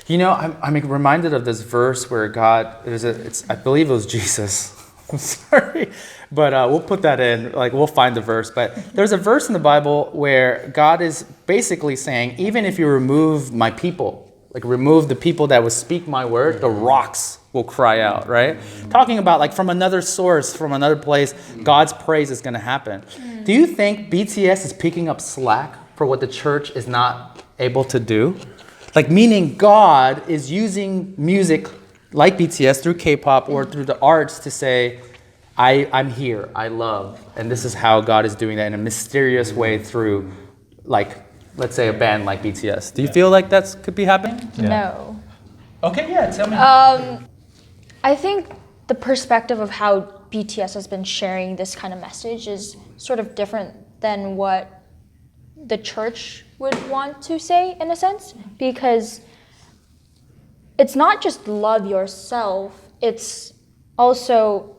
You know, I'm reminded of this verse where God, I believe it was Jesus. I'm sorry, but we'll put that in, like we'll find the verse. But there's a verse in the Bible where God is basically saying, even if you remove my people, like remove the people that would speak my word, the rocks will cry out, right? Talking about like from another source, from another place, God's praise is going to happen. Do you think BTS is picking up slack for what the church is not able to do? Like meaning God is using music like BTS through K-pop or through the arts to say, I'm here, I love, and this is how God is doing that in a mysterious way through, like, let's say a band like BTS. Do you feel like that could be happening? Yeah. No. Okay, yeah, tell me. I think the perspective of how BTS has been sharing this kind of message is sort of different than what the church would want to say, in a sense, because it's not just love yourself, it's also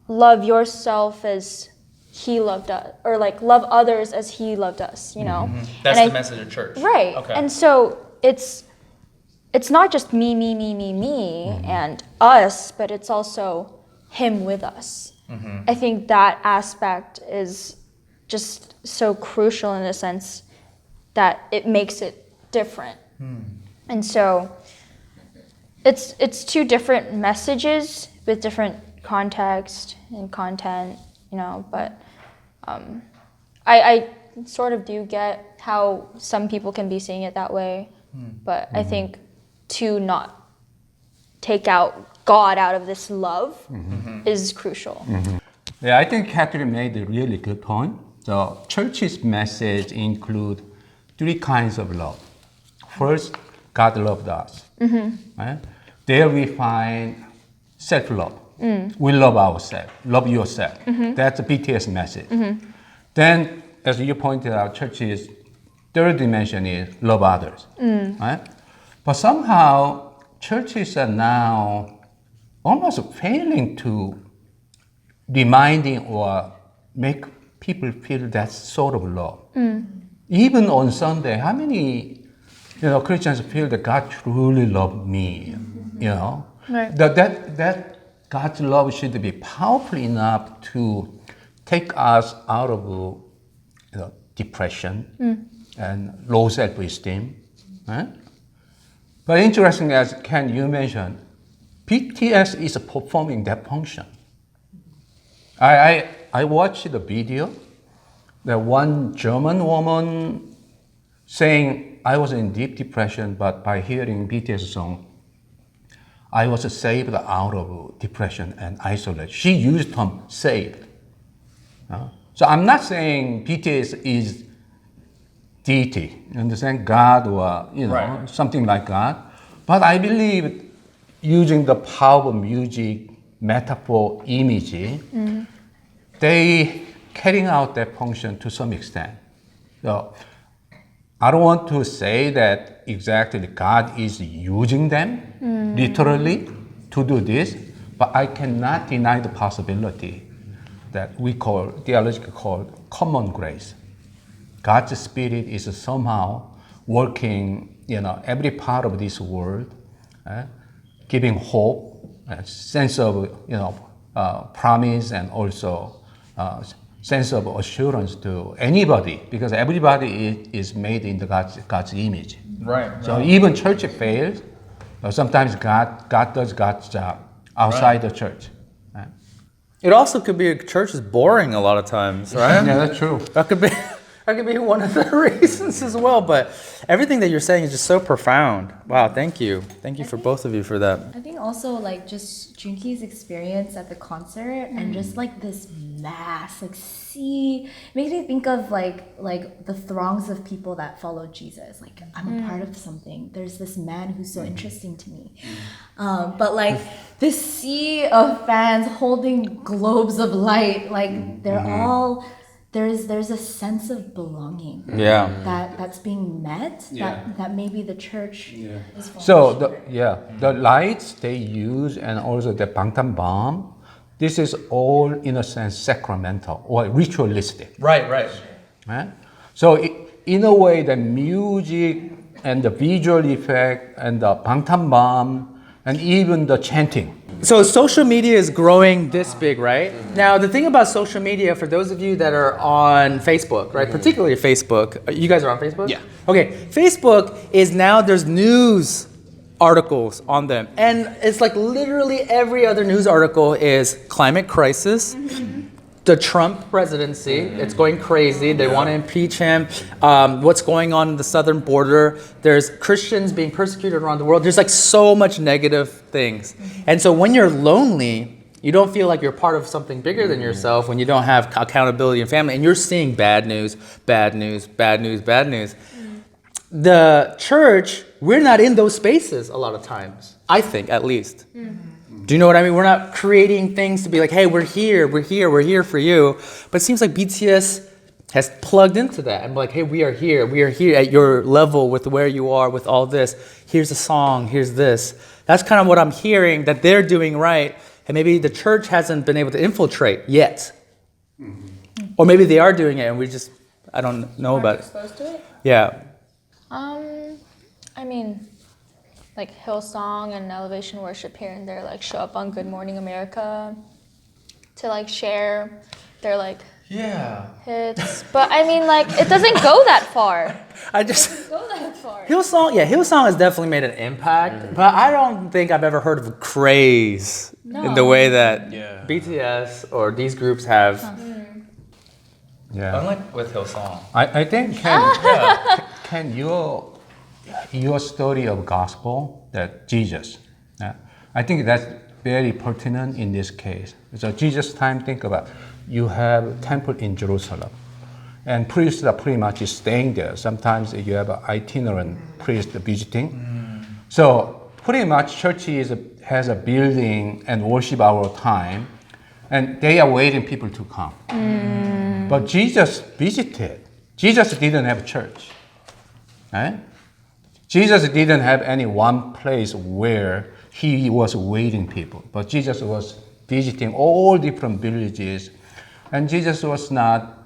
love yourself as he loved us, or like love others as he loved us, you know? That's the message of church. Right. Okay. And so it's not just me, and us, but it's also him with us. I think that aspect is just so crucial in a sense that it makes it different. And so it's two different messages with different context and content, you know, but I sort of do get how some people can be seeing it that way, but I think to not take out God out of this love is crucial. Yeah, I think Catherine made a really good point. The church's message include three kinds of love. First, God loved us. Right? There we find self-love. We love ourselves, love yourself. That's the BTS message. Then, as you pointed out, church's third dimension is love others. Right? But somehow, churches are now almost failing to reminding or make people feel that sort of love. Even on Sunday, how many Christians feel that God truly loved me? You know, Right. that God's love should be powerful enough to take us out of depression and low self-esteem. Right? But interesting, as Ken, you mentioned, BTS is performing that function. I watched the video. The one German woman saying, I was in deep depression, but by hearing BTS song, I was saved out of depression and isolation. She used the term saved. So I'm not saying BTS is deity, you understand, God or Right. something like God. But I believe using the power of music, metaphor, image, they carrying out that function to some extent. So I don't want to say that exactly God is using them literally to do this, but I cannot deny the possibility that we call, theologically called, common grace. God's Spirit is somehow working, every part of this world, giving hope, a sense of, promise, and also sense of assurance to anybody, because everybody is made in the God's image. Right. So even church fails, but sometimes God does God's job outside the church. It also could be a church is boring a lot of times, right? Yeah, that's true. That could be one of the reasons as well. But everything that you're saying is just so profound. Wow, thank you. Thank you for both of you for that. I think also like just Junkee's experience at the concert and just like this mass, like makes me think of like the throngs of people that follow Jesus. Like I'm a part of something. There's this man who's so interesting to me. But like this sea of fans holding globes of light, like they're all there's a sense of belonging. Yeah. That's being met. That maybe the church is falling So short. the lights they use and also the bangtan bomb, this is all in a sense sacramental or ritualistic. Right. Right? So in a way, the music and the visual effect and the bangtan bomb and even the chanting. So social media is growing this big, right? Now, the thing about social media, for those of you that are on Facebook, right, particularly Facebook, you guys are on Facebook? Yeah. Okay, Facebook is now, there's news articles on them. And it's like literally every other news article is climate crisis, the Trump presidency, it's going crazy. They want to impeach him. What's going on in the southern border? There's Christians being persecuted around the world. There's like so much negative things. And so when you're lonely, you don't feel like you're part of something bigger than yourself when you don't have accountability in family and you're seeing bad news, bad news, bad news, bad news. The church, we're not in those spaces a lot of times, I think, at least. Do you know what I mean? We're not creating things to be like, hey, we're here for you. But it seems like BTS has plugged into that and like, hey, we are here at your level with where you are with all this. Here's a song, here's this. That's kind of what I'm hearing that they're doing right. And maybe the church hasn't been able to infiltrate yet. Or maybe they are doing it and we just, I don't know about it. Exposed to it? Yeah. I mean, like Hillsong and Elevation Worship here and there, like show up on Good Morning America to like share their like hits. But I mean, like it doesn't go that far. Hillsong has definitely made an impact, but I don't think I've ever heard of a craze in the way that BTS or these groups have. Yeah. Unlike with Hillsong. I think Ken, your story of gospel, that Jesus, I think that's very pertinent in this case. So Jesus' time, think about, you have temple in Jerusalem, and priests are pretty much staying there. Sometimes you have an itinerant priest visiting. So pretty much church has a building and worship hour time, and they are waiting people to come. But Jesus visited. Jesus didn't have church. Right? Jesus didn't have any one place where he was waiting people, but Jesus was visiting all different villages, and Jesus was not,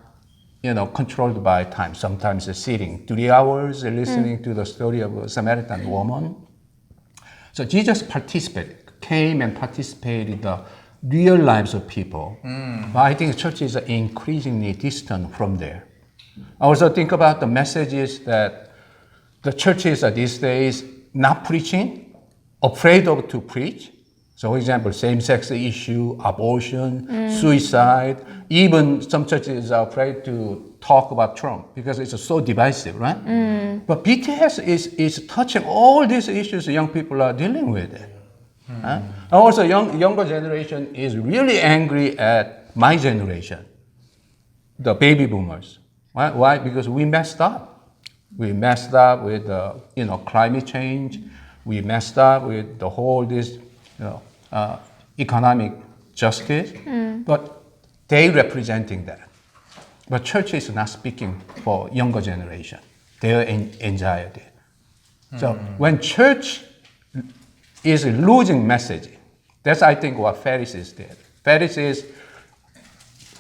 controlled by time. Sometimes sitting 3 hours listening to the story of a Samaritan woman. So Jesus came and participated in the real lives of people. But I think church is increasingly distant from there. I also think about the messages that the churches these days not preaching, afraid of to preach. So, for example, same-sex issue, abortion, suicide. Even some churches are afraid to talk about Trump because it's so divisive, right? But BTS is touching all these issues young people are dealing with. And also, younger generation is really angry at my generation, the baby boomers. Why? Because we messed up. We messed up with climate change. We messed up with the whole economic justice. But they representing that. But church is not speaking for younger generation. Their anxiety. So when church is losing message, that's I think what Pharisees did. Pharisees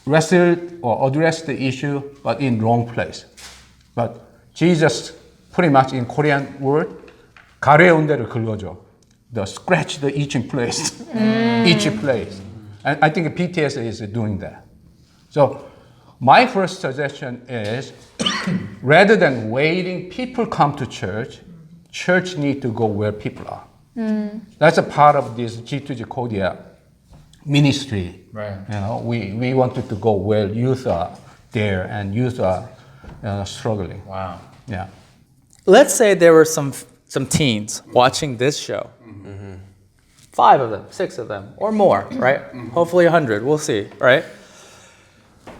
wrestled or addressed the issue, but in wrong place. But Jesus, pretty much in Korean word, 가래운 데를 긁어줘. The scratch the itching place, each place. And I think BTS is doing that. So my first suggestion is, rather than waiting people come to church need to go where people are. That's a part of this G2G Korea ministry. Right. We wanted to go where youth are there and youth are struggling. Wow. Yeah. Let's say there were some teens watching this show. 5 of them, 6 of them, or more, right? Hopefully 100, we'll see, right?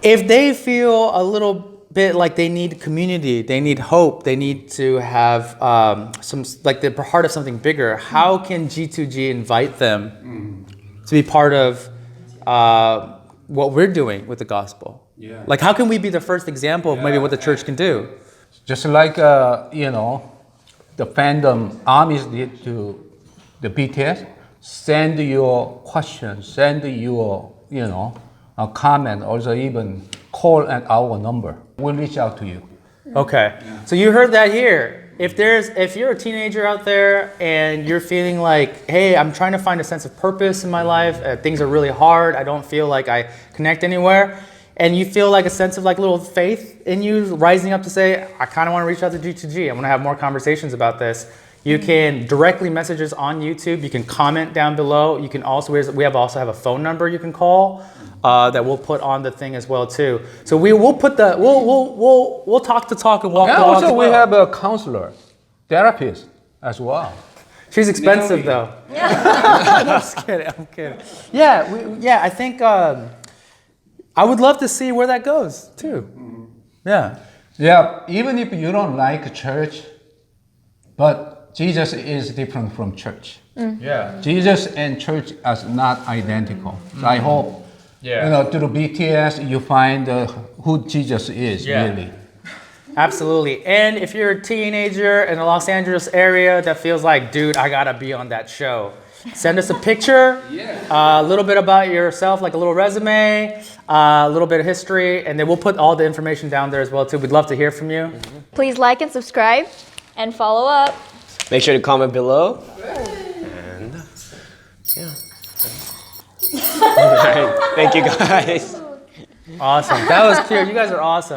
If they feel a little bit like they need community, they need hope, they need to have they're part of something bigger, how can G2G invite them to be part of what we're doing with the gospel? Yeah. Like, how can we be the first example of maybe what the church can do? Just like, the fandom armies did to the BTS, send your questions, send your, a comment, also even call at our number. We'll reach out to you. Okay. So you heard that here. if you're a teenager out there and you're feeling like, hey, I'm trying to find a sense of purpose in my life, things are really hard, I don't feel like I connect anywhere, and you feel like a sense of like little faith in you rising up to say, I kind of want to reach out to G2G, I want to have more conversations about this. You can directly message us on YouTube. You can comment down below. You can also we also have a phone number you can call that we'll put on the thing as well too. So we'll put the we'll talk the talk and walk the walk. Also, as we well. have a counselor, therapist as well. She's expensive though. I'm just kidding. I'm kidding. Yeah, I think I would love to see where that goes too. Yeah. Yeah, even if you don't like church, but Jesus is different from church. Yeah. Jesus and church are not identical. So I hope, through BTS, you find who Jesus is really. Absolutely. And if you're a teenager in the Los Angeles area that feels like, dude, I gotta be on that show, send us a picture, a little bit about yourself, like a little resume, a little bit of history, and then we'll put all the information down there as well too. We'd love to hear from you. Please like and subscribe and follow up. Make sure to comment below. And yeah. All right. Thank you guys. Awesome. That was cute. You guys are awesome.